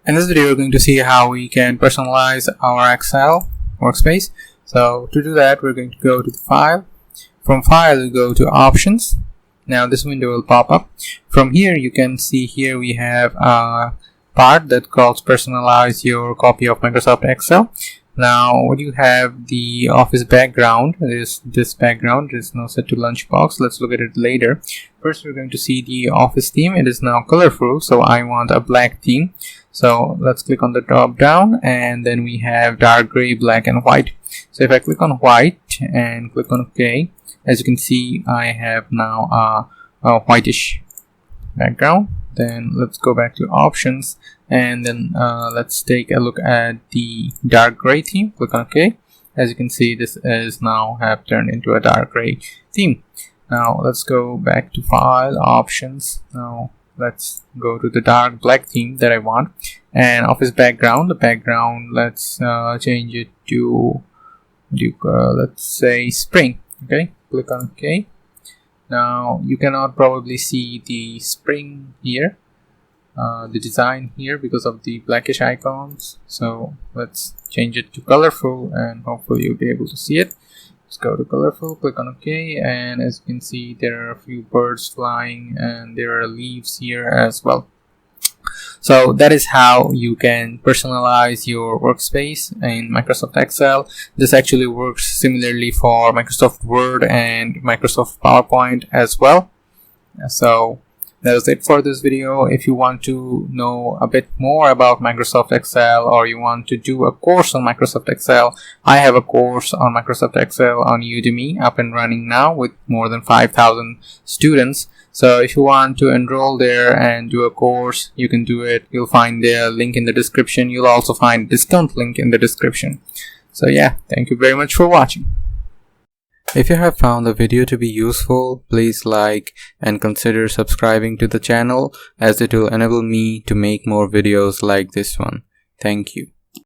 In this video, we're going to see how we can personalize our Excel workspace. So to do that, we're going to go to the File. From File, we go to Options. Now this window will pop up. From here, you can see here we have a part that calls personalize your copy of Microsoft Excel. Now what you have, the office background is this background. It is now set to lunchbox. Let's look at it later. First, we're going to see the office theme. It is now colorful, so I want a black theme. So let's click on the drop down, and then we have dark gray, black, and white. So if I click on white and click on OK, as you can see, I have now a whitish background. Then let's go back to options, and then let's take a look at the dark gray theme. Click on OK. As you can see, this is now have turned into a dark gray theme. Now let's go back to File, Options. Now let's go to the dark black theme that I want, and office background. The background, let's change it to let's say spring. Okay, click on OK. Now you cannot probably see the spring here, the design here, because of the blackish icons. So let's change it to colorful, and hopefully you'll be able to see it. Let's go to colorful, click on OK, and as you can see, there are a few birds flying and there are leaves here as well. So that is how you can personalize your workspace in Microsoft Excel. This actually works similarly for Microsoft Word and Microsoft PowerPoint as well. So that is it for this video. If you want to know a bit more about Microsoft Excel, or you want to do a course on Microsoft Excel, I have a course on Microsoft Excel on Udemy up and running now with more than 5,000 students. So if you want to enroll there and do a course, you can do it. You'll find the link in the description. You'll also find a discount link in the description. So yeah, thank you very much for watching. If you have found the video to be useful, please like and consider subscribing to the channel, as it will enable me to make more videos like this one. Thank you.